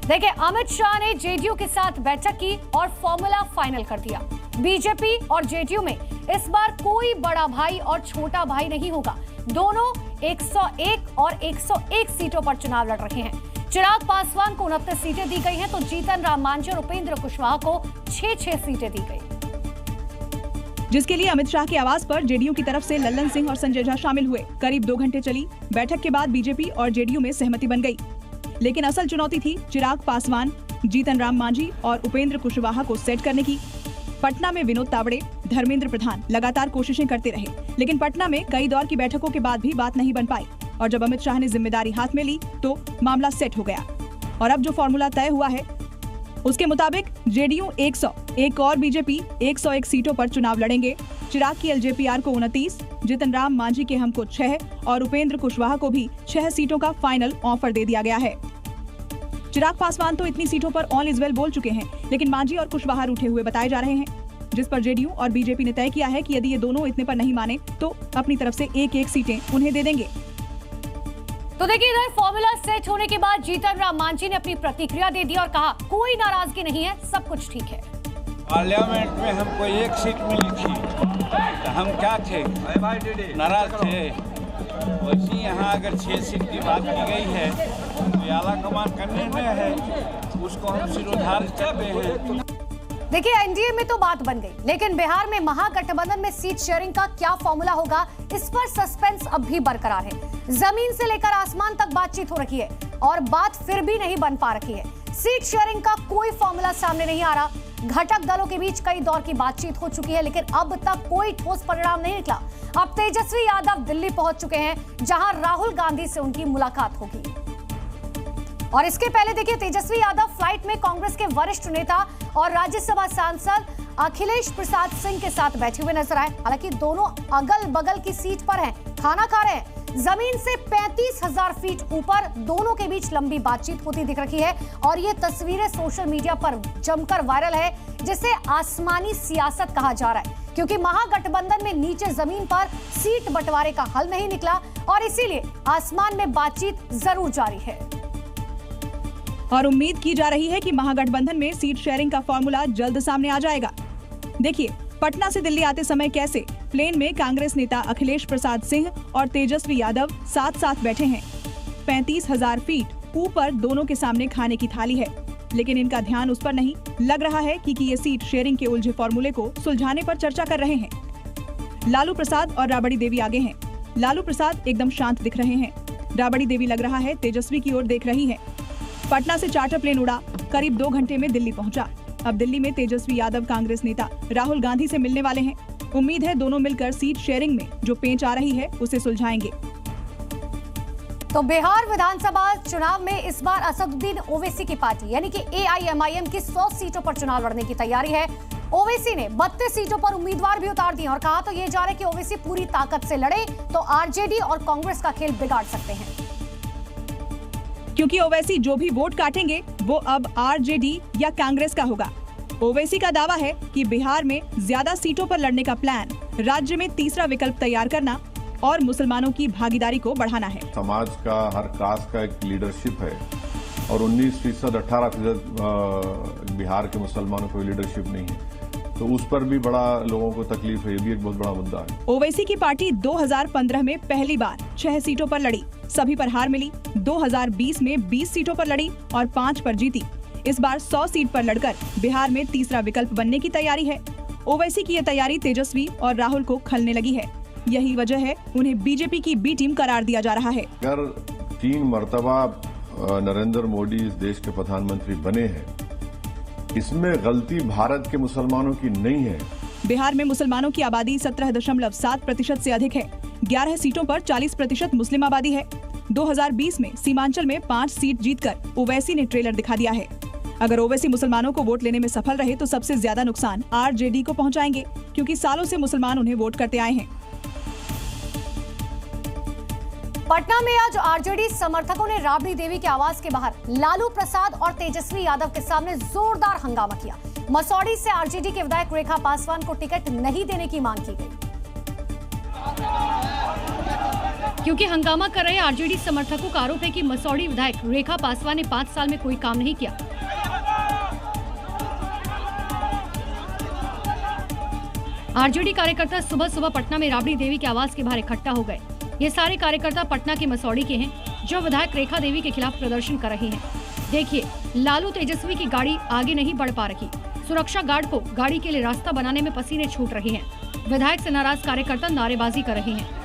देखिए, अमित शाह ने जेडीयू के साथ बैठक की और फॉर्मूला फाइनल कर दिया। बीजेपी और जेडीयू में इस बार कोई बड़ा भाई और छोटा भाई नहीं होगा। दोनों 101 और 101 सीटों पर चुनाव लड़ रहे हैं। चिराग पासवान को 29 सीटें दी गई हैं, तो जीतन राम मांझी और उपेंद्र कुशवाहा को 6-6 सीटें दी गई, जिसके लिए अमित शाह के आवास पर जेडीयू की तरफ से लल्लन सिंह और संजय झा शामिल हुए। करीब 2 घंटे चली बैठक के बाद बीजेपी और जेडीयू में सहमति बन गई, लेकिन असल चुनौती थी चिराग पासवान, जीतन राम मांझी और उपेंद्र कुशवाहा को सेट करने की। पटना में विनोद तावड़े, धर्मेंद्र प्रधान लगातार कोशिशें करते रहे, लेकिन पटना में कई दौर की बैठकों के बाद भी बात नहीं बन पाई। और जब अमित शाह ने जिम्मेदारी हाथ में ली तो मामला सेट हो गया। और अब जो फॉर्मूला तय हुआ है उसके मुताबिक जेडीयू 100, एक और बीजेपी 101 सीटों पर चुनाव लड़ेंगे। चिराग की एलजेपीआर को 29, जीतन राम मांझी के हमको 6 और उपेंद्र कुशवाहा को भी 6 सीटों का फाइनल ऑफर दे दिया गया है। चिराग पासवान तो इतनी सीटों पर ऑल इज वेल बोल चुके हैं, लेकिन मांझी और कुशवाहा रूठे हुए बताए जा रहे हैं, जिस पर जेडीयू और बीजेपी ने तय किया है कि यदि ये दोनों इतने पर नहीं माने तो अपनी तरफ से 1-1 सीटें उन्हें दे देंगे। तो देखिए, इधर फॉर्मूला सेट होने के बाद जीतन राम मांझी ने अपनी प्रतिक्रिया दे दी और कहा कोई नाराजगी नहीं है, सब कुछ ठीक है। पार्लियामेंट में हमको 1 सीट मिली थी तो हम क्या थे, नाराज थे। वैसे यहाँ अगर 6 सीट की बात की गई है तो आला कमान करने में है, उसको हम सिरोधार्य करते हैं। देखिए, एनडीए में तो बात बन गई, लेकिन बिहार में महागठबंधन में सीट शेयरिंग का क्या फॉर्मूला होगा, इस पर सस्पेंस अब भी बरकरार है। जमीन से लेकर आसमान तक बातचीत हो रखी है और बात फिर भी नहीं बन पा रही है। सीट शेयरिंग का कोई फॉर्मूला सामने नहीं आ रहा। घटक दलों के बीच कई दौर की बातचीत हो चुकी है, लेकिन अब तक कोई ठोस परिणाम नहीं निकला। अब तेजस्वी यादव दिल्ली पहुंच चुके हैं, जहां राहुल गांधी से उनकी मुलाकात होगी। और इसके पहले देखिए, तेजस्वी यादव फ्लाइट में कांग्रेस के वरिष्ठ नेता और राज्यसभा सांसद अखिलेश प्रसाद सिंह के साथ बैठे हुए नजर आए। हालांकि दोनों अगल बगल की सीट पर हैं, खाना खा रहे हैं। जमीन से 35,000 फीट ऊपर दोनों के बीच लंबी बातचीत होती दिख रही है और ये तस्वीरें सोशल मीडिया पर जमकर वायरल है, जिसे आसमानी सियासत कहा जा रहा है, क्योंकि महागठबंधन में नीचे जमीन पर सीट बंटवारे का हल नहीं निकला और इसीलिए आसमान में बातचीत जरूर जारी है। और उम्मीद की जा रही है कि महागठबंधन में सीट शेयरिंग का फॉर्मूला जल्द सामने आ जाएगा। देखिए, पटना से दिल्ली आते समय कैसे प्लेन में कांग्रेस नेता अखिलेश प्रसाद सिंह और तेजस्वी यादव साथ साथ बैठे हैं। 35,000 फीट ऊपर दोनों के सामने खाने की थाली है, लेकिन इनका ध्यान उस पर नहीं। लग रहा है कि ये सीट शेयरिंग के उलझे फॉर्मूले को सुलझाने पर चर्चा कर रहे हैं। लालू प्रसाद और राबड़ी देवी आगे हैं। लालू प्रसाद एकदम शांत दिख रहे हैं। राबड़ी देवी लग रहा है तेजस्वी की ओर देख रही है। पटना से चार्टर प्लेन उड़ा, करीब 2 घंटे में दिल्ली पहुंचा। अब दिल्ली में तेजस्वी यादव कांग्रेस नेता राहुल गांधी से मिलने वाले हैं। उम्मीद है दोनों मिलकर सीट शेयरिंग में जो पेंच आ रही है उसे सुलझाएंगे। तो बिहार विधानसभा चुनाव में इस बार असदुद्दीन ओवैसी की पार्टी यानी कि एआईएमआईएम की 100 सीटों पर चुनाव लड़ने की तैयारी है। ओवैसी ने 32 सीटों पर उम्मीदवार भी उतार दिए और कहा तो ये जा रहा है कि ओवैसी पूरी ताकत से लड़े तो आरजेडी और कांग्रेस का खेल बिगाड़ सकते हैं, क्योंकि ओवैसी जो भी वोट काटेंगे वो अब आरजेडी या कांग्रेस का होगा। ओवैसी का दावा है कि बिहार में ज्यादा सीटों पर लड़ने का प्लान राज्य में तीसरा विकल्प तैयार करना और मुसलमानों की भागीदारी को बढ़ाना है। समाज का हर कास्ट का एक लीडरशिप है और 19%, 18% बिहार के मुसलमानों को लीडरशिप नहीं है, तो उस पर भी बड़ा लोगों को तकलीफ है। ये भी एक बहुत बड़ा मुद्दा है। ओवैसी की पार्टी 2015 में पहली बार 6 सीटों पर लड़ी, सभी पर हार मिली। 2020 में 20 सीटों पर लड़ी और 5 पर जीती। इस बार 100 सीट पर लड़कर बिहार में तीसरा विकल्प बनने की तैयारी है। ओवैसी की ये तैयारी तेजस्वी और राहुल को खलने लगी है। यही वजह है उन्हें बीजेपी की बी टीम करार दिया जा रहा है। अगर 3 मर्तबा नरेंद्र मोदी इस देश के प्रधानमंत्री बने हैं, इसमें गलती भारत के मुसलमानों की नहीं है। बिहार में मुसलमानों की आबादी 17.7% से अधिक है। 11 सीटों पर 40% मुस्लिम आबादी है। 2020 में सीमांचल में 5 सीट जीतकर ओवैसी ने ट्रेलर दिखा दिया है। अगर ओवैसी मुसलमानों को वोट लेने में सफल रहे तो सबसे ज्यादा नुकसान आरजेडी को पहुंचाएंगे, क्योंकि सालों से मुसलमान उन्हें वोट करते आए हैं। पटना में आज आरजेडी समर्थकों ने राबड़ी देवी के आवास के बाहर लालू प्रसाद और तेजस्वी यादव के सामने जोरदार हंगामा किया। मसौड़ी से आरजेडी के विधायक रेखा पासवान को टिकट नहीं देने की मांग की गई। क्योंकि हंगामा कर रहे आरजेडी समर्थकों का आरोप है कि मसौढ़ी विधायक रेखा पासवान ने 5 साल में कोई काम नहीं किया। आरजेडी कार्यकर्ता सुबह सुबह पटना में राबड़ी देवी के आवास के बाहर इकट्ठा हो गए। ये सारे कार्यकर्ता पटना के मसौढ़ी के हैं, जो विधायक रेखा देवी के खिलाफ प्रदर्शन कर रहे हैं। देखिए, लालू तेजस्वी की गाड़ी आगे नहीं बढ़ पा रही। सुरक्षा गार्ड को गाड़ी के लिए रास्ता बनाने में पसीने छूट रहे हैं। विधायक से नाराज कार्यकर्ता नारेबाजी कर रहे हैं।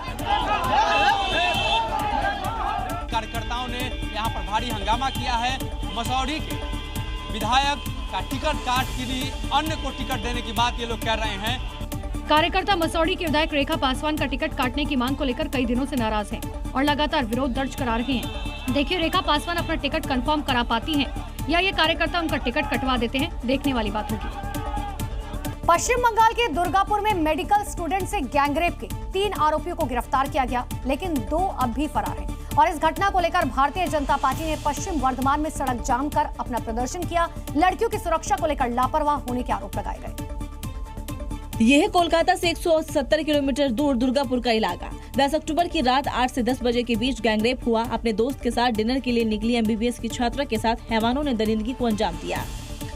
कार्यकर्ताओं ने यहाँ पर भारी हंगामा किया है। मसौढ़ी के विधायक का टिकट काट के लिए अन्य को टिकट देने की बात ये लोग कह रहे हैं। कार्यकर्ता मसौढ़ी के विधायक रेखा पासवान का टिकट काटने की मांग को लेकर कई दिनों से नाराज हैं और लगातार विरोध दर्ज करा रहे हैं। देखिए, रेखा पासवान अपना टिकट कंफर्म करा पाती हैं या ये कार्यकर्ता उनका टिकट कटवा देते हैं, देखने वाली बात होगी। पश्चिम बंगाल के दुर्गापुर में मेडिकल स्टूडेंट से गैंगरेप के 3 आरोपियों को गिरफ्तार किया गया, लेकिन 2 अब भी फरार हैं। और इस घटना को लेकर भारतीय जनता पार्टी ने पश्चिम वर्धमान में सड़क जाम कर अपना प्रदर्शन किया। लड़कियों की सुरक्षा को लेकर लापरवाह होने के आरोप लगाए गए। यह है कोलकाता से 170 किलोमीटर दूर दुर्गापुर का इलाका। 10 अक्टूबर की रात 8 से 10 बजे के बीच गैंगरेप हुआ। अपने दोस्त के साथ डिनर के लिए निकली एमबीबीएस की छात्रा के साथ हैवानों ने दरिंदगी को अंजाम दिया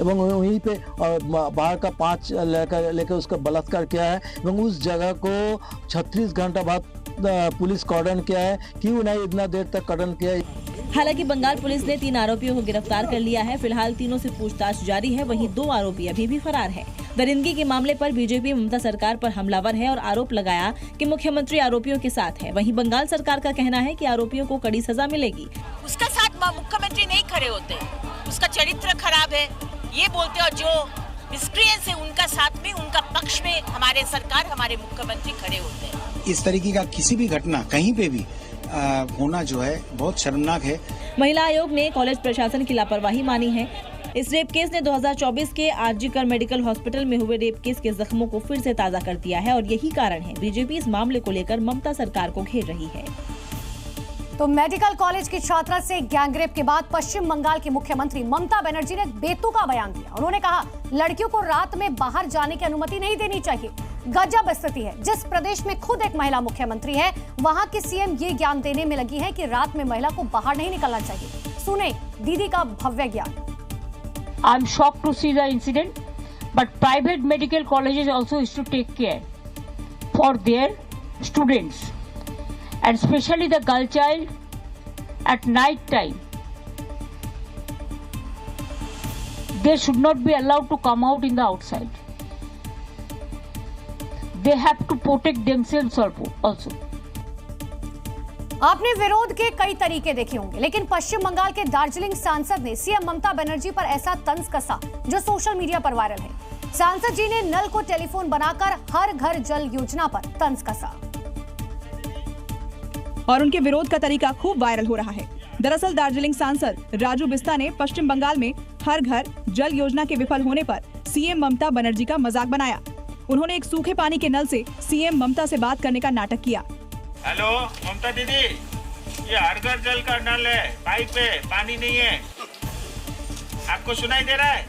एवं वहीं पे बाहर का 5 लड़का लेकर उसका बलात्कार किया है एवं उस जगह को 36 घंटा बाद पुलिस कॉर्डन किया है। क्यों नहीं इतना देर तक कॉर्डन किया है? हालांकि बंगाल पुलिस ने 3 आरोपियों को गिरफ्तार कर लिया है। फिलहाल तीनों से पूछताछ जारी है। वहीं 2 आरोपी अभी भी फरार हैं। दरिंदगी के मामले पर बीजेपी ममता सरकार पर हमलावर है और आरोप लगाया कि मुख्यमंत्री आरोपियों के साथ है। वहीं बंगाल सरकार का कहना है कि आरोपियों को कड़ी सजा मिलेगी। उसका साथ मुख्यमंत्री नहीं खड़े होते, उसका चरित्र खराब है ये बोलते, और जो मिसक्रिएंस है उनका साथ में, उनका पक्ष में हमारे सरकार, हमारे मुख्यमंत्री खड़े होते हैं। इस तरीके का किसी भी घटना कहीं पे भी होना जो है बहुत शर्मनाक है। महिला आयोग ने कॉलेज प्रशासन की लापरवाही मानी है। इस रेप केस ने 2024 के आरजीकर मेडिकल हॉस्पिटल में हुए रेप केस के जख्मों को फिर से ताजा कर दिया है और यही कारण है बीजेपी इस मामले को लेकर ममता सरकार को घेर रही है। तो मेडिकल कॉलेज की छात्रा से गैंगरेप के बाद पश्चिम बंगाल की मुख्यमंत्री ममता बनर्जी ने बेतुका बयान दिया। उन्होंने कहा, लड़कियों को रात में बाहर जाने की अनुमति नहीं देनी चाहिए। गजब स्थिति है। जिस प्रदेश में खुद एक महिला मुख्यमंत्री है, वहां की सीएम ये ज्ञान देने में लगी है कि रात में महिला को बाहर नहीं निकलना चाहिए। सुने दीदी का भव्य ज्ञान। I am shocked to see the incident, but private medical colleges also used to take care for their students, and especially the girl child at night time. They should not be allowed to come out in the outside. They have to protect themselves also. आपने विरोध के कई तरीके देखे होंगे, लेकिन पश्चिम बंगाल के दार्जिलिंग सांसद ने सीएम ममता बनर्जी पर ऐसा तंज कसा जो सोशल मीडिया पर वायरल है। सांसद जी ने नल को टेलीफोन बनाकर हर घर जल योजना पर तंज कसा और उनके विरोध का तरीका खूब वायरल हो रहा है। दरअसल दार्जिलिंग सांसद राजू बिस्ता ने पश्चिम बंगाल में हर घर जल योजना के विफल होने पर सीएम ममता बनर्जी का मजाक बनाया। उन्होंने एक सूखे पानी के नल से सीएम ममता से बात करने का नाटक किया। हेलो ममता दीदी, ये हर घर जल का नल है, पाइप पे पानी नहीं है, आपको सुनाई दे रहा है?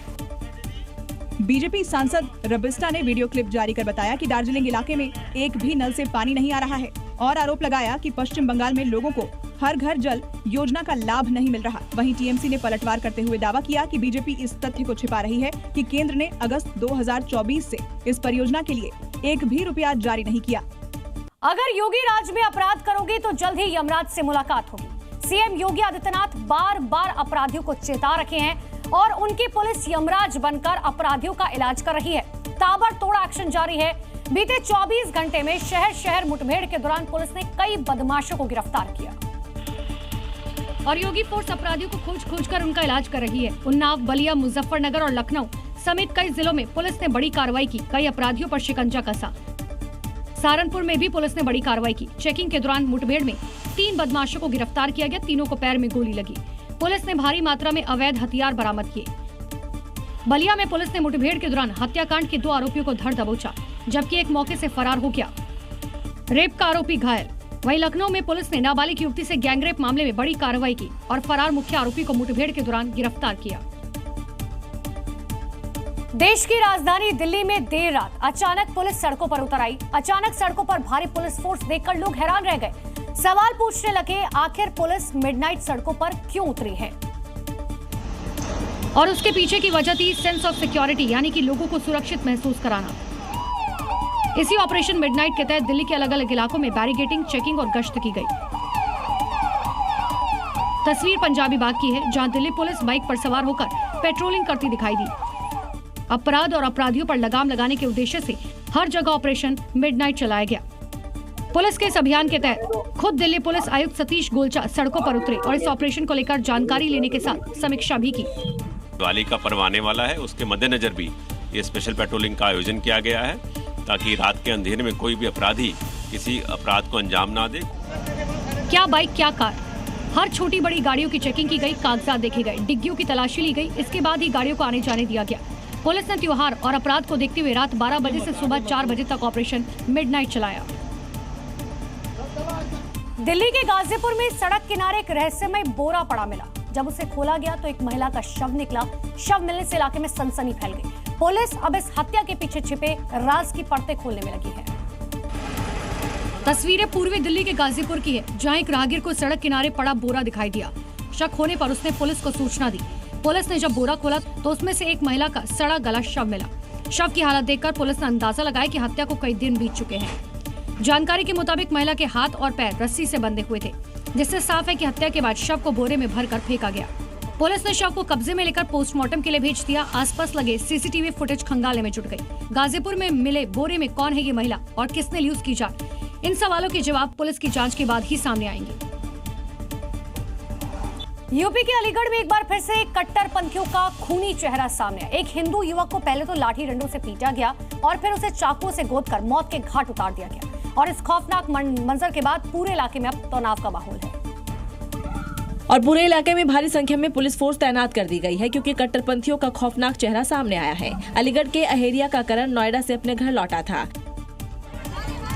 बीजेपी सांसद रबिस्टा ने वीडियो क्लिप जारी कर बताया कि दार्जिलिंग इलाके में एक भी नल से पानी नहीं आ रहा है और आरोप लगाया कि पश्चिम बंगाल में लोगों को हर घर जल योजना का लाभ नहीं मिल रहा। वहीं टीएमसी ने पलटवार करते हुए दावा किया कि बीजेपी इस तथ्य को छिपा रही है कि केंद्र ने अगस्त 2024 से इस परियोजना के लिए एक भी रुपया जारी नहीं किया। अगर योगी राज में अपराध करोगे तो जल्द ही यमराज से मुलाकात होगी। सीएम योगी आदित्यनाथ बार बार अपराधियों को चेता रखे हैं और उनकी पुलिस यमराज बनकर अपराधियों का इलाज कर रही है। ताबड़तोड़ एक्शन जारी है। बीते 24 घंटे में शहर शहर मुठभेड़ के दौरान पुलिस ने कई बदमाशों को गिरफ्तार किया और योगी फोर्स अपराधियों को खोज खोज कर उनका इलाज कर रही है। उन्नाव, बलिया, मुजफ्फरनगर और लखनऊ समेत कई जिलों में पुलिस ने बड़ी कार्रवाई की। कई अपराधियों पर शिकंजा कसा। सहारनपुर में भी पुलिस ने बड़ी कार्रवाई की। चेकिंग के दौरान मुठभेड़ में 3 बदमाशों को गिरफ्तार किया गया। तीनों को पैर में गोली लगी। पुलिस ने भारी मात्रा में अवैध हथियार बरामद किए। बलिया में पुलिस ने मुठभेड़ के दौरान हत्याकांड के 2 आरोपियों को धर दबोचा, जबकि एक मौके से फरार हो गया। रेप का आरोपी घायल। वहीं लखनऊ में पुलिस ने नाबालिग युवती से गैंगरेप मामले में बड़ी कार्रवाई की और फरार मुख्य आरोपी को मुठभेड़ के दौरान गिरफ्तार किया। देश की राजधानी दिल्ली में देर रात अचानक पुलिस सड़कों पर उतर आई। अचानक सड़कों पर भारी पुलिस फोर्स देखकर लोग हैरान रह गए। सवाल पूछने लगे, आखिर पुलिस मिडनाइट सड़कों पर क्यों उतरी है? और उसके पीछे की वजह थी सेंस ऑफ सिक्योरिटी, यानी कि लोगों को सुरक्षित महसूस कराना। इसी ऑपरेशन मिडनाइट के तहत दिल्ली के अलग अलग इलाकों में बैरिकेडिंग, चेकिंग और गश्त की गई। तस्वीर पंजाबी बाग की है, जहां दिल्ली पुलिस बाइक पर सवार होकर पेट्रोलिंग करती दिखाई दी। अपराध और अपराधियों पर लगाम लगाने के उद्देश्य से हर जगह ऑपरेशन मिडनाइट चलाया गया। पुलिस के इस अभियान के तहत खुद दिल्ली पुलिस आयुक्त सतीश गोलचा सड़कों पर उतरे और इस ऑपरेशन को लेकर जानकारी लेने के साथ समीक्षा भी की। दिवाली का पर्व आने वाला है, उसके मद्देनजर भी ये स्पेशल पेट्रोलिंग का आयोजन किया गया है, ताकि रात के अंधेरे में कोई भी अपराधी किसी अपराध को अंजाम ना दे। क्या बाइक क्या कार, हर छोटी बड़ी गाड़ियों की चेकिंग की गई, कागजात देखे गए, डिग्गियों की तलाशी ली गई। इसके बाद ही गाड़ियों को आने जाने दिया गया। पुलिस ने त्योहार और अपराध को देखते हुए रात 12 बजे से सुबह 4 बजे तक ऑपरेशन मिडनाइट चलाया। दिल्ली के गाजीपुर में सड़क किनारे एक रहस्यमय बोरा पड़ा मिला। जब उसे खोला गया तो एक महिला का शव निकला। शव मिलने से इलाके में सनसनी फैल गई। पुलिस अब इस हत्या के पीछे छिपे राज की परतें खोलने में लगी है। तस्वीरें पूर्वी दिल्ली के गाजीपुर की है, जहां एक राहगीर को सड़क किनारे पड़ा बोरा दिखाई दिया। शक होने पर उसने पुलिस को सूचना दी। पुलिस ने जब बोरा खोला तो उसमें से एक महिला का सड़ा गला शव मिला। शव की हालत देखकर पुलिस ने अंदाजा लगाया कि हत्या को कई दिन बीत चुके हैं। जानकारी के मुताबिक महिला के हाथ और पैर रस्सी से बंधे हुए थे, जिससे साफ है कि हत्या के बाद शव को बोरे में भरकर फेंका गया। पुलिस ने शव को कब्जे में लेकर पोस्टमार्टम के लिए भेज दिया। आसपास लगे सीसीटीवी फुटेज खंगाले में जुट गई। गाजीपुर में मिले बोरे में कौन है ये महिला और किसने ली उसकी जान, इन सवालों के जवाब पुलिस की जांच के बाद ही सामने आएंगे। यूपी के अलीगढ़ में एक बार फिर से कट्टरपंथियों का खूनी चेहरा सामने आया। एक हिंदू युवक को पहले तो लाठी डंडों से पीटा गया और फिर उसे चाकुओं से गोदकर मौत के घाट उतार दिया गया। और इस खौफनाक मंजर के बाद पूरे इलाके में अब तनाव का माहौल है और पूरे इलाके में भारी संख्या में पुलिस फोर्स तैनात कर दी गई है, क्योंकि कट्टरपंथियों का खौफनाक चेहरा सामने आया है। अलीगढ़ के अहेरिया का करण नोएडा से अपने घर लौटा था।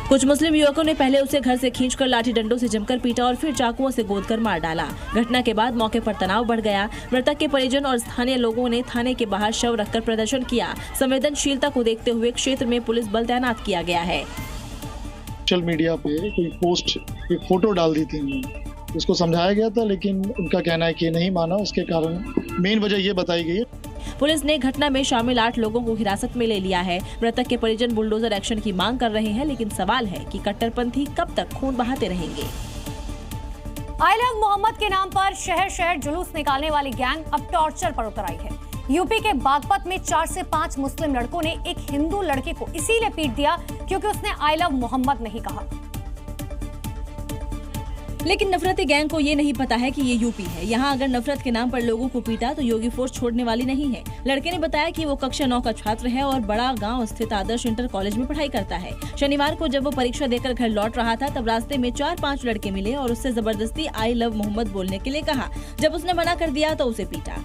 कुछ मुस्लिम युवकों ने पहले उसे घर से खींचकर लाठी डंडों से जमकर पीटा और फिर चाकुओं से गोदकर मार डाला। घटना के बाद मौके पर तनाव बढ़ गया। मृतक के परिजन और स्थानीय लोगों ने थाने के बाहर शव रखकर प्रदर्शन किया। संवेदनशीलता को देखते हुए क्षेत्र में पुलिस बल तैनात किया गया है। सोशल मीडिया पे कोई पोस्ट, एक फोटो डाल दी थी उन्होंने, उसको समझाया गया था, लेकिन उनका कहना है कि नहीं माना। उसके कारण मेन वजह ये बताई गई है। पुलिस ने घटना में शामिल 8 लोगों को हिरासत में ले लिया है। मृतक के परिजन बुलडोजर एक्शन की मांग कर रहे हैं, लेकिन सवाल है कि कट्टरपंथी कब तक खून बहाते रहेंगे। आई लव मोहम्मद के नाम पर शहर शहर जुलूस निकालने वाली गैंग अब टॉर्चर पर उतर आई है। यूपी के बागपत में 4 से 5 मुस्लिम लड़कों ने एक हिंदू लड़के को इसीलिए पीट दिया क्योंकि उसने आई लव मोहम्मद नहीं कहा। लेकिन नफरती गैंग को ये नहीं पता है कि ये यूपी है। यहाँ अगर नफरत के नाम पर लोगों को पीटा तो योगी फोर्स छोड़ने वाली नहीं है। लड़के ने बताया कि वो कक्षा 9 का छात्र है और बड़ा गांव स्थित आदर्श इंटर कॉलेज में पढ़ाई करता है। शनिवार को जब वो परीक्षा देकर घर लौट रहा था, तब रास्ते में 4-5 लड़के मिले और उससे जबरदस्ती आई लव मोहम्मद बोलने के लिए कहा। जब उसने मना कर दिया तो उसे पीटा।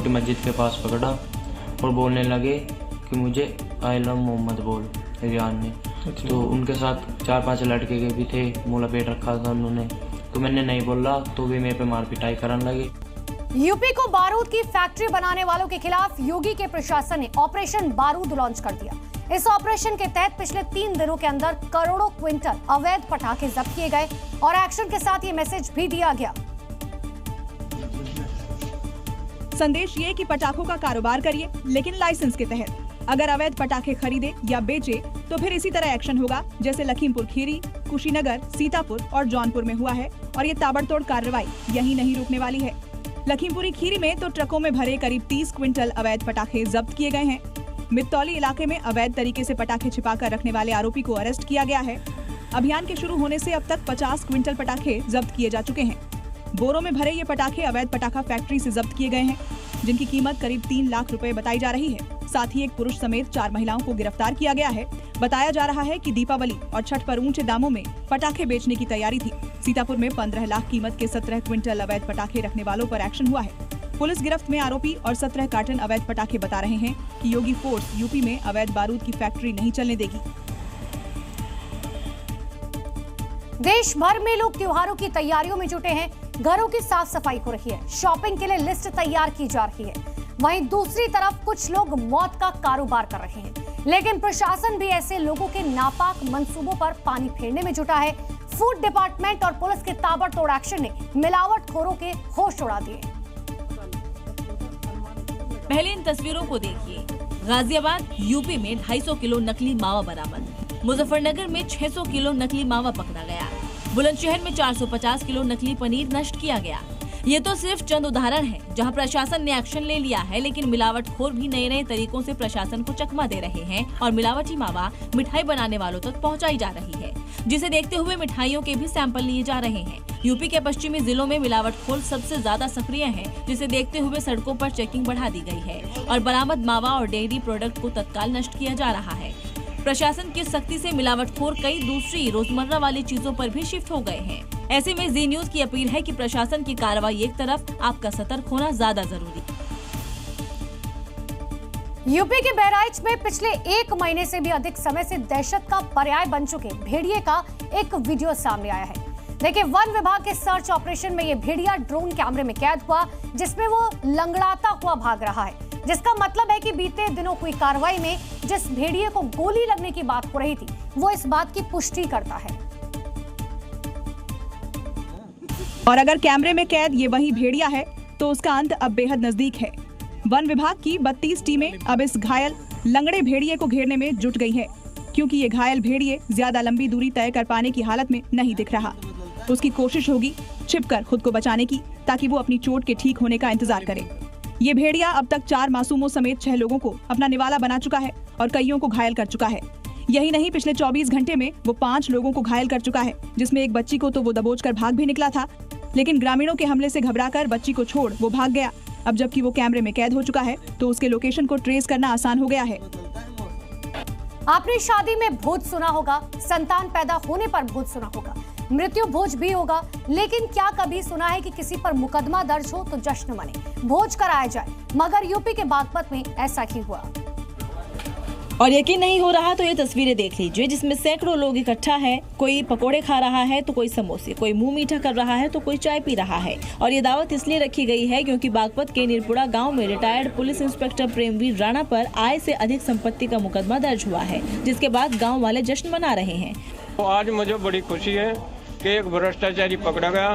मस्जिद के पास पकड़ा और बोलने लगे कि मुझे आई लव मोहम्मद बोल रियान ने। तो उनके साथ 4-5 लड़के के भी थे, मुँह लपेट रखा था उन्होंने, तो मैंने नहीं बोला तो भी मेरे पे मार पिटाई करने लगे। यूपी को बारूद की फैक्ट्री बनाने वालों के खिलाफ योगी के प्रशासन ने ऑपरेशन बारूद लॉन्च कर दिया। इस ऑपरेशन के तहत पिछले 3 दिनों के अंदर करोड़ों क्विंटल अवैध पटाखे जब्त किए गए और एक्शन के साथ ये मैसेज भी दिया गया। संदेश ये कि पटाखों का कारोबार करिए, लेकिन लाइसेंस के तहत। अगर अवैध पटाखे खरीदे या बेचे तो फिर इसी तरह एक्शन होगा, जैसे लखीमपुर खीरी, कुशीनगर, सीतापुर और जौनपुर में हुआ है। और ये ताबड़तोड़ कार्रवाई यही नहीं रुकने वाली है। लखीमपुरी खीरी में तो ट्रकों में भरे करीब 30 क्विंटल अवैध पटाखे जब्त किए गए हैं। मित्तौली इलाके में अवैध तरीके से पटाखे छिपाकर रखने वाले आरोपी को अरेस्ट किया गया है। अभियान के शुरू होने से अब तक 50 क्विंटल पटाखे जब्त किए जा चुके हैं। बोरों में भरे ये पटाखे अवैध पटाखा फैक्ट्री से जब्त किए गए हैं, जिनकी कीमत करीब 3 लाख रुपए बताई जा रही है। साथ ही एक पुरुष समेत 4 महिलाओं को गिरफ्तार किया गया है। बताया जा रहा है कि दीपावली और छठ पर ऊंचे दामों में पटाखे बेचने की तैयारी थी। सीतापुर में 15 लाख कीमत के 17 क्विंटल अवैध पटाखे रखने वालों पर एक्शन हुआ है। पुलिस गिरफ्त में आरोपी और 17 कार्टन अवैध पटाखे बता रहे हैं कि योगी फोर्स यूपी में अवैध बारूद की फैक्ट्री नहीं चलने देगी। देश भर में लोग त्योहारों की तैयारियों में जुटे हैं। घरों की साफ सफाई हो रही है, शॉपिंग के लिए लिस्ट तैयार की जा रही है। वहीं दूसरी तरफ कुछ लोग मौत का कारोबार कर रहे हैं, लेकिन प्रशासन भी ऐसे लोगों के नापाक मंसूबों पर पानी फेरने में जुटा है। फूड डिपार्टमेंट और पुलिस के ताबड़तोड़ एक्शन ने मिलावटखोरों के होश उड़ा दिए। पहले इन तस्वीरों को देखिए। गाजियाबाद यूपी में 250 किलो नकली मावा बरामद। मुजफ्फरनगर में 600 किलो नकली मावा पकड़ा गया। बुलंदशहर में 450 किलो नकली पनीर नष्ट किया गया। ये तो सिर्फ चंद उदाहरण हैं, जहां प्रशासन ने एक्शन ले लिया है, लेकिन मिलावटखोर भी नए नए तरीकों से प्रशासन को चकमा दे रहे हैं और मिलावटी मावा मिठाई बनाने वालों तक पहुंचाई जा रही है, जिसे देखते हुए मिठाइयों के भी सैंपल लिए जा रहे हैं। यूपी के पश्चिमी जिलों में मिलावटखोर सबसे ज्यादा सक्रिय हैं, जिसे देखते हुए सड़कों पर चेकिंग बढ़ा दी गई है और बरामद मावा और डेयरी प्रोडक्ट को तत्काल नष्ट किया जा रहा है। प्रशासन की सख्ती से मिलावटखोर कई दूसरी रोजमर्रा वाली चीजों पर भी शिफ्ट हो गए हैं। ऐसे में जी न्यूज की अपील है कि प्रशासन की कार्रवाई एक तरफ, आपका सतर्क होना ज्यादा जरूरी। यूपी के बहराइच में पिछले 1 महीने से भी अधिक समय से दहशत का पर्याय बन चुके भेड़िए का एक वीडियो सामने आया है। देखिए, वन विभाग के सर्च ऑपरेशन में ये भेड़िया ड्रोन कैमरे में कैद हुआ, जिसमें वो लंगड़ाता हुआ भाग रहा है, जिसका मतलब है कि बीते दिनों हुई कार्रवाई में जिस भेड़िए को गोली लगने की बात हो रही थी, वो इस बात की पुष्टि करता है। और अगर कैमरे में कैद ये वही भेड़िया है, तो उसका अंत अब बेहद नजदीक है। वन विभाग की 32 टीमें अब इस घायल लंगड़े भेड़िए को घेरने में जुट गई है, क्योंकि ये घायल भेड़िए ज्यादा लंबी दूरी तय कर पाने की हालत में नहीं दिख रहा। उसकी कोशिश होगी छिपकर खुद को बचाने की, ताकि वो अपनी चोट के ठीक होने का इंतजार करे। ये भेड़िया अब तक 4 मासूमों समेत 6 लोगों को अपना निवाला बना चुका है और कईयों को घायल कर चुका है। यही नहीं, पिछले 24 घंटे में वो 5 लोगों को घायल कर चुका है, जिसमें एक बच्ची को तो वो दबोचकर भाग भी निकला था, लेकिन ग्रामीणों के हमले से घबराकर बच्ची को छोड़ वो भाग गया। अब जबकि वो कैमरे में कैद हो चुका है, तो उसके लोकेशन को ट्रेस करना आसान हो गया है। आपने शादी में भोज सुना होगा, संतान पैदा होने पर भोज सुना होगा, मृत्यु भोज भी होगा, लेकिन क्या कभी सुना है कि किसी पर मुकदमा दर्ज हो तो जश्न मने, भोज कराया जाए? मगर यूपी के बागपत में ऐसा ही हुआ। और यकीन नहीं हो रहा तो ये तस्वीरें देख लीजिए, जिसमें सैकड़ों लोग इकट्ठा है। कोई पकोड़े खा रहा है तो कोई समोसे, कोई मुंह मीठा कर रहा है तो कोई चाय पी रहा है। और ये दावत इसलिए रखी गई है क्योंकि बागपत के निरपुड़ा गांव में retired police inspector Premveer Rana पर आय से अधिक संपत्ति का मुकदमा दर्ज हुआ है, जिसके बाद गाँव वाले जश्न मना रहे हैं। तो आज मुझे बड़ी खुशी है कि एक भ्रष्टाचारी पकड़ा गया।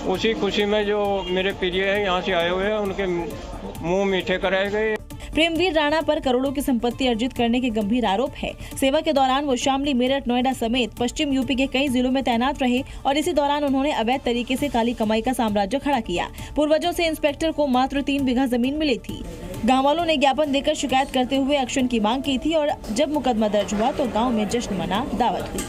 उसी खुशी में जो मेरे प्रिय है यहाँ से आए हुए हैं, उनके मुंह मीठे कराए गए। प्रेमवीर राणा पर करोड़ों की संपत्ति अर्जित करने के गंभीर आरोप है। सेवा के दौरान वो शामली, मेरठ, नोएडा समेत पश्चिम यूपी के कई जिलों में तैनात रहे और इसी दौरान उन्होंने अवैध तरीके से काली कमाई का साम्राज्य खड़ा किया। पूर्वजों से इंस्पेक्टर को मात्र 3 बीघा जमीन मिली थी। गाँव वालों ने ज्ञापन देकर शिकायत करते हुए एक्शन की मांग की थी और जब मुकदमा दर्ज हुआ तो गाँव में जश्न मना दावत हुई।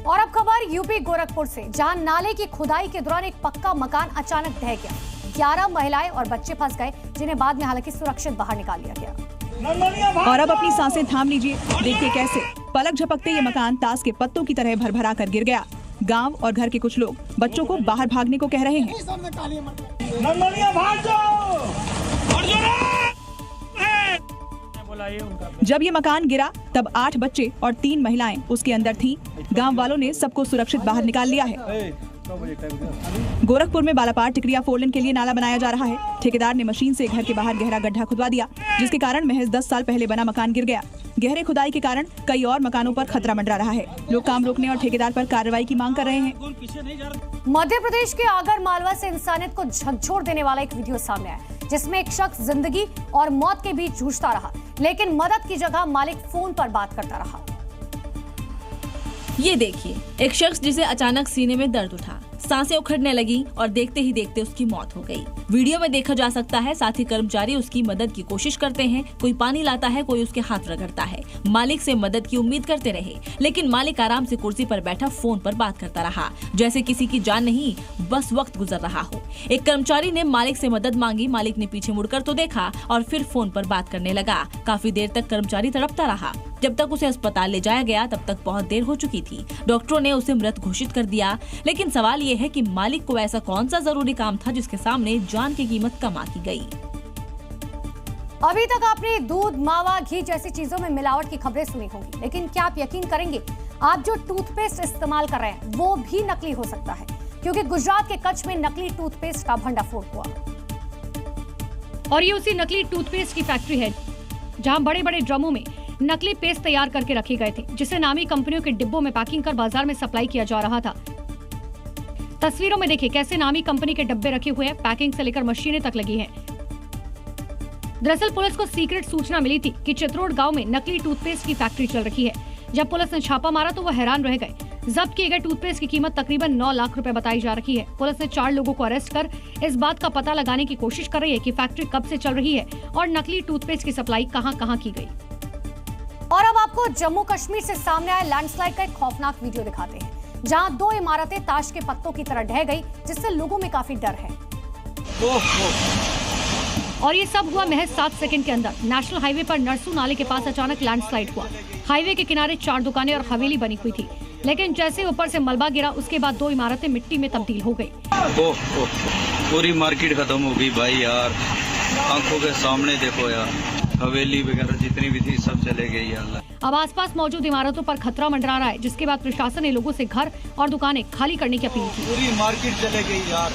और अब खबर यूपी गोरखपुर से, जहां नाले की खुदाई के दौरान एक पक्का मकान अचानक ढह गया। 11 महिलाएं और बच्चे फंस गए, जिन्हें बाद में हालांकि सुरक्षित बाहर निकाल लिया गया। और अब अपनी सांसें थाम लीजिए, देखिए कैसे पलक झपकते ये मकान ताश के पत्तों की तरह भरभरा कर गिर गया। गांव और घर के कुछ लोग बच्चों को बाहर भागने को कह रहे हैं। जब ये मकान गिरा तब 8 बच्चे और 3 महिलाएं उसके अंदर थीं। गांव वालों ने सबको सुरक्षित बाहर निकाल लिया है। गोरखपुर में बालापार टिकरिया 4 लेन के लिए नाला बनाया जा रहा है। ठेकेदार ने मशीन से घर के बाहर गहरा गड्ढा खुदवा दिया, जिसके कारण महज 10 साल पहले बना मकान गिर गया। गहरे खुदाई के कारण कई और मकानों पर खतरा मंडरा रहा है। लोग काम रोकने और ठेकेदार पर कार्रवाई की मांग कर रहे हैं। मध्य प्रदेश के आगर मालवा से इंसानियत को झकझोर देने वाला एक वीडियो सामने आया, जिसमें एक शख्स जिंदगी और मौत के बीच जूझता रहा, लेकिन मदद की जगह मालिक फोन पर बात करता रहा। ये देखिए, एक शख्स जिसे अचानक सीने में दर्द उठा, सांसें उखड़ने लगी और देखते ही देखते उसकी मौत हो गई। वीडियो में देखा जा सकता है साथी कर्मचारी उसकी मदद की कोशिश करते हैं। कोई पानी लाता है, कोई उसके हाथ रगड़ता है। मालिक से मदद की उम्मीद करते रहे, लेकिन मालिक आराम से कुर्सी पर बैठा फोन पर बात करता रहा, जैसे किसी की जान नहीं, बस वक्त गुजर रहा हो। एक कर्मचारी ने मालिक से मदद मांगी। मालिक ने पीछे मुड़कर तो देखा और फिर फोन पर बात करने लगा। काफी देर तक कर्मचारी तड़पता रहा। जब तक उसे अस्पताल ले जाया गया तब तक बहुत देर हो चुकी थी। डॉक्टरों ने उसे मृत घोषित कर दिया। लेकिन सवाल ये है कि मालिक को ऐसा कौन सा जरूरी काम था जिसके सामने जान की कीमत कम आंकी गई। अभी तक आपने दूध, मावा, घी जैसी चीजों में मिलावट की खबरें सुनी होंगी, लेकिन क्या आप यकीन करेंगे, आप जो टूथपेस्ट इस्तेमाल कर रहे हैं वो भी नकली हो सकता है, क्योंकि गुजरात के कच्छ में नकली टूथपेस्ट का भंडाफोड़ हुआ। और ये उसी नकली टूथपेस्ट की फैक्ट्री है, जहां बड़े बड़े ड्रमों में नकली पेस्ट तैयार करके रखे गए थे, जिसे नामी कंपनियों के डिब्बों में पैकिंग कर बाजार में सप्लाई किया जा रहा था। तस्वीरों में देखिए कैसे नामी कंपनी के डब्बे रखे हुए हैं, पैकिंग से लेकर मशीनें तक लगी हैं। दरअसल पुलिस को सीक्रेट सूचना मिली थी कि चित्रोड गांव में नकली टूथपेस्ट की फैक्ट्री चल रही है। जब पुलिस ने छापा मारा तो वो हैरान रह गए। जब्त किए गए टूथपेस्ट की कीमत तकरीबन 9 लाख रुपए बताई जा रही है। पुलिस ने 4 लोगों को अरेस्ट कर इस बात का पता लगाने की कोशिश कर रही है कि फैक्ट्री कब से चल रही है और नकली टूथपेस्ट की सप्लाई कहां-कहां की गई। और अब आपको जम्मू कश्मीर से सामने आए लैंडस्लाइड का एक खौफनाक वीडियो दिखाते हैं, जहां 2 इमारतें ताश के पत्तों की तरह ढह गई, जिससे लोगों में काफी डर है। और ये सब हुआ महज 7 सेकंड के अंदर। नेशनल हाईवे पर नरसू नाले के पास अचानक लैंडस्लाइड हुआ। हाईवे के किनारे 4 दुकानें और हवेली बनी हुई थी, लेकिन जैसे ऊपर से मलबा गिरा उसके बाद 2 इमारतें मिट्टी में तब्दील हो गई। पूरी मार्केट खत्म हो गई भाई यार, आंखों के सामने देखो यार, हवेली वगैरह जितनी भी थी सब चले गई यार। अब आसपास मौजूद इमारतों पर खतरा मंडरा रहा है, जिसके बाद प्रशासन ने लोगों से घर और दुकानें खाली करने की अपील की। पूरी मार्केट चले गई यार।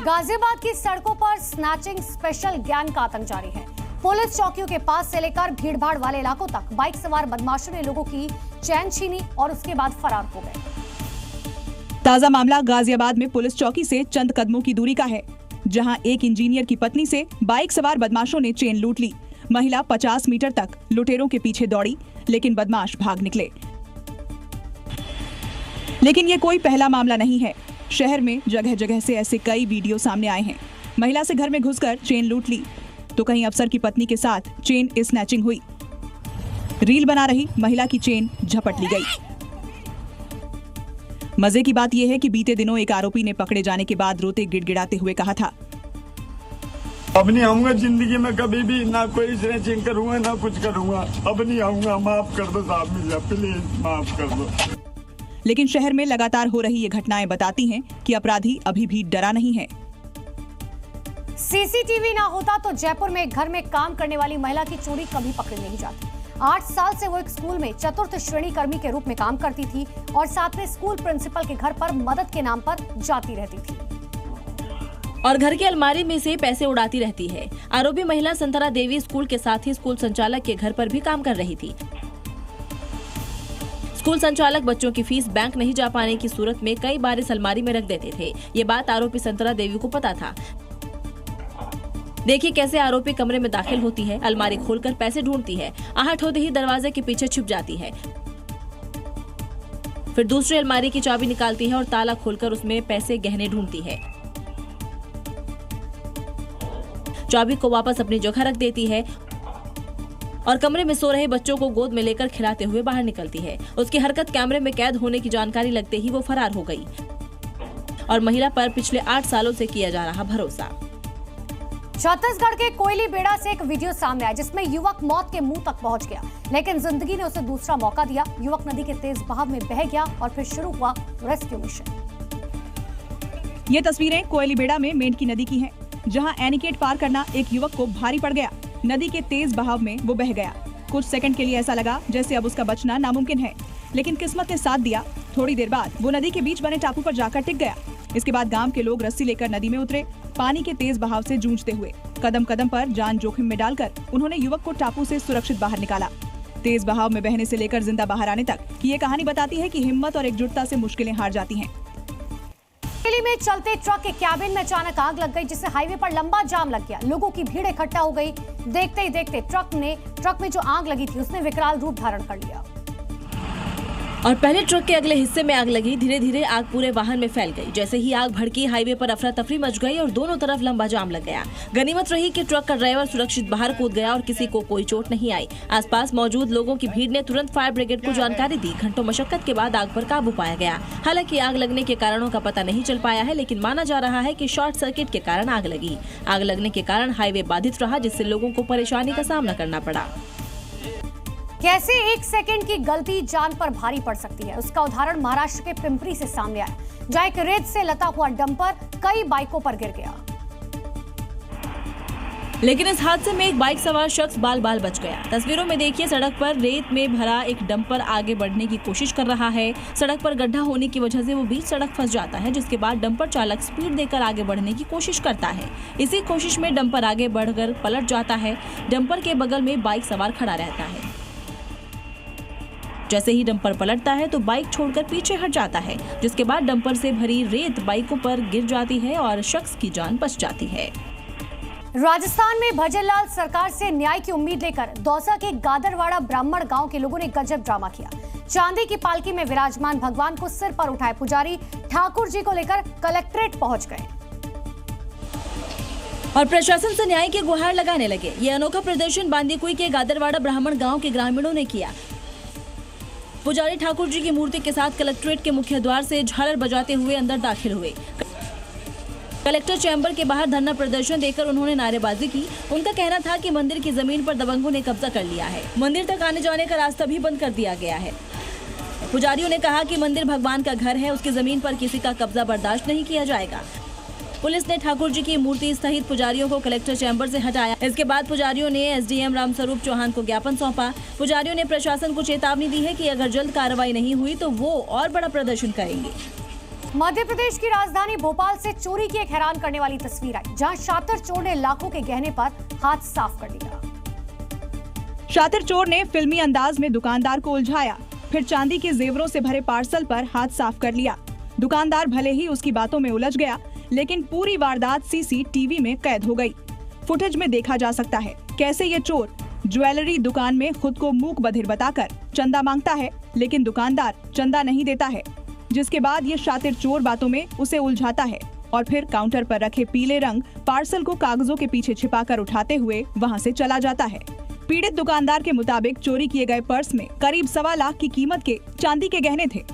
गाजियाबाद की सड़कों पर स्नैचिंग स्पेशल गैंग का आतंक जारी है। पुलिस चौकियों के पास से लेकर भीड़भाड़ वाले इलाकों तक बाइक सवार बदमाशों ने लोगों की चैन छीनी और उसके बाद फरार हो गए। ताजा मामला गाजियाबाद में पुलिस चौकी से चंद कदमों की दूरी का है, जहां एक इंजीनियर की पत्नी से बाइक सवार बदमाशों ने चेन लूट ली। महिला 50 मीटर तक लुटेरों के पीछे दौड़ी, लेकिन बदमाश भाग निकले। लेकिन ये कोई पहला मामला नहीं है। शहर में जगह जगह से ऐसे कई वीडियो सामने आए हैं। महिला से घर में घुसकर चेन लूट ली, तो कहीं अफसर की पत्नी के साथ चेन स्नैचिंग हुई। रील बना रही महिला की चेन झपट ली गई। मजे की बात यह है कि बीते दिनों एक आरोपी ने पकड़े जाने के बाद रोते गिड़गिड़ाते हुए कहा था, अब नहीं आऊंगा जिंदगी में कभी भी, ना कोई स्नैचिंग करूंगा ना कुछ करूंगा, अब नहीं आऊंगा, माफ कर दो साहब, मिर्जा प्लीज माफ कर दो। लेकिन शहर में लगातार हो रही ये घटनाएं बताती हैं कि अपराधी अभी भी डरा नहीं है। सीसीटीवी ना होता तो जयपुर में एक घर में काम करने वाली महिला की चोरी कभी पकड़ी नहीं जाती। 8 साल से वो एक स्कूल में चतुर्थ श्रेणी कर्मी के रूप में काम करती थी और साथ में स्कूल प्रिंसिपल के घर पर मदद के नाम पर जाती रहती थी और घर की अलमारी में से पैसे उड़ाती रहती है। आरोपी महिला संतरा देवी स्कूल के साथ ही स्कूल संचालक के घर पर भी काम कर रही थी। स्कूल संचालक बच्चों की फीस बैंक नहीं जा पाने की सूरत में कई बार इस अलमारी में रख देते थे। ये बात आरोपी संतरा देवी को पता था। देखिए कैसे आरोपी कमरे में दाखिल होती है, अलमारी खोलकर पैसे ढूंढती है, आहट होते ही दरवाजे के पीछे छुप जाती है, फिर दूसरी अलमारी की चाबी निकालती है और ताला खोलकर उसमें पैसे गहने ढूंढती है। चाबी को वापस अपनी जगह रख देती है और कमरे में सो रहे बच्चों को गोद में लेकर खिलाते हुए बाहर निकलती है। उसकी हरकत कैमरे में कैद होने की जानकारी लगते ही वो फरार हो गई और महिला पर पिछले 8 सालों से किया जा रहा भरोसा। छत्तीसगढ़ के कोयली बेड़ा से एक वीडियो सामने आया, जिसमें युवक मौत के मुंह तक पहुंच गया, लेकिन जिंदगी ने उसे दूसरा मौका दिया। युवक नदी के तेज बहाव में बह गया और फिर शुरू हुआ रेस्क्यू मिशन। ये तस्वीरें कोयली बेड़ा में मेंढकी नदी की हैं, जहां एनिकेट पार करना एक युवक को भारी पड़ गया। नदी के तेज बहाव में वो बह गया। कुछ सेकंड के लिए ऐसा लगा जैसे अब उसका बचना नामुमकिन है, लेकिन किस्मत ने साथ दिया। थोड़ी देर बाद वो नदी के बीच बने टापू पर जाकर टिक गया। इसके बाद गांव के लोग रस्सी लेकर नदी में उतरे, पानी के तेज बहाव से जूझते हुए कदम कदम पर जान जोखिम में डालकर उन्होंने युवक को टापू से सुरक्षित बाहर निकाला। तेज बहाव में बहने से लेकर जिंदा बाहर आने तक की ये कहानी बताती है कि हिम्मत और एकजुटता से मुश्किलें हार जाती हैं। दिल्ली में चलते ट्रक के कैबिन में अचानक आग लग गई, जिससे हाईवे पर लंबा जाम लग गया। लोगों की भीड़ इकट्ठा हो गई। देखते ही देखते ट्रक में जो आग लगी थी उसने विकराल रूप धारण कर लिया और पहले ट्रक के अगले हिस्से में आग लगी। धीरे धीरे आग पूरे वाहन में फैल गई। जैसे ही आग भड़की, हाईवे पर अफरा तफरी मच गई और दोनों तरफ लंबा जाम लग गया। गनीमत रही कि ट्रक का ड्राइवर सुरक्षित बाहर कूद गया और किसी को कोई चोट नहीं आई। आसपास मौजूद लोगों की भीड़ ने तुरंत फायर ब्रिगेड को जानकारी दी। घंटों मशक्कत के बाद आग पर काबू पाया गया। हालांकि आग लगने के कारणों का पता नहीं चल पाया है, लेकिन माना जा रहा है कि शॉर्ट सर्किट के कारण आग लगी। आग लगने के कारण हाईवे बाधित रहा, जिससे लोगों को परेशानी का सामना करना पड़ा। कैसे 1 सेकंड की गलती जान पर भारी पड़ सकती है, उसका उदाहरण महाराष्ट्र के पिंपरी से सामने आया, जहां एक रेत से लदा हुआ डंपर कई बाइकों पर गिर गया। लेकिन इस हादसे में एक बाइक सवार शख्स बाल बाल बच गया। तस्वीरों में देखिए, सड़क पर रेत में भरा एक डंपर आगे बढ़ने की कोशिश कर रहा है। सड़क पर गड्ढा होने की वजह से वो बीच सड़क फंस जाता है, जिसके बाद डंपर चालक स्पीड देकर आगे बढ़ने की कोशिश करता है। इसी कोशिश में डंपर आगे बढ़कर पलट जाता है। डंपर के बगल में बाइक सवार खड़ा रहता है। जैसे ही डंपर पलटता है तो बाइक छोड़कर पीछे हट जाता है, जिसके बाद डंपर से भरी रेत बाइकों पर गिर जाती है और शख्स की जान बच जाती है। राजस्थान में भजनलाल सरकार से न्याय की उम्मीद लेकर दौसा के गादरवाड़ा ब्राह्मण गांव के लोगों ने गजब ड्रामा किया। चांदी की पालकी में विराजमान भगवान को सिर पर उठाए पुजारी ठाकुर जी को लेकर कलेक्ट्रेट पहुंच गए और प्रशासन से न्याय की गुहार लगाने लगे। ये अनोखा प्रदर्शन बांदीकुई के गादरवाड़ा ब्राह्मण गांव के ग्रामीणों ने किया। पुजारी ठाकुर जी की मूर्ति के साथ कलेक्ट्रेट के मुख्य द्वार से झालर बजाते हुए अंदर दाखिल हुए। कलेक्टर चैम्बर के बाहर धरना प्रदर्शन देकर उन्होंने नारेबाजी की। उनका कहना था कि मंदिर की जमीन पर दबंगों ने कब्जा कर लिया है। मंदिर तक आने जाने का रास्ता भी बंद कर दिया गया है। पुजारियों ने कहा कि मंदिर भगवान का घर है, उसकी जमीन पर किसी का कब्जा बर्दाश्त नहीं किया जाएगा। पुलिस ने ठाकुर जी की मूर्ति सहित पुजारियों को कलेक्टर चैम्बर से हटाया। इसके बाद पुजारियों ने एसडीएम रामस्वरूप चौहान को ज्ञापन सौंपा। पुजारियों ने प्रशासन को चेतावनी दी है कि अगर जल्द कार्रवाई नहीं हुई तो वो और बड़ा प्रदर्शन करेंगे। मध्य प्रदेश की राजधानी भोपाल से चोरी की एक हैरान करने वाली तस्वीर आई, जहां शातिर चोर ने लाखों के गहने पर हाथ साफ कर दिया। शातिर चोर ने फिल्मी अंदाज में दुकानदार को उलझाया, फिर चांदी के जेवरों से भरे पार्सल पर हाथ साफ कर लिया। दुकानदार भले ही उसकी बातों में उलझ गया, लेकिन पूरी वारदात सीसीटीवी में कैद हो गई। फुटेज में देखा जा सकता है कैसे ये चोर ज्वेलरी दुकान में खुद को मूक बधिर बताकर चंदा मांगता है, लेकिन दुकानदार चंदा नहीं देता है। जिसके बाद ये शातिर चोर बातों में उसे उलझाता है और फिर काउंटर पर रखे पीले रंग पार्सल को कागजों के पीछे छिपाकर उठाते हुए वहां से चला जाता है। पीड़ित दुकानदार के मुताबिक चोरी किए गए पर्स में करीब 1.25 लाख की कीमत के चांदी के गहने थे।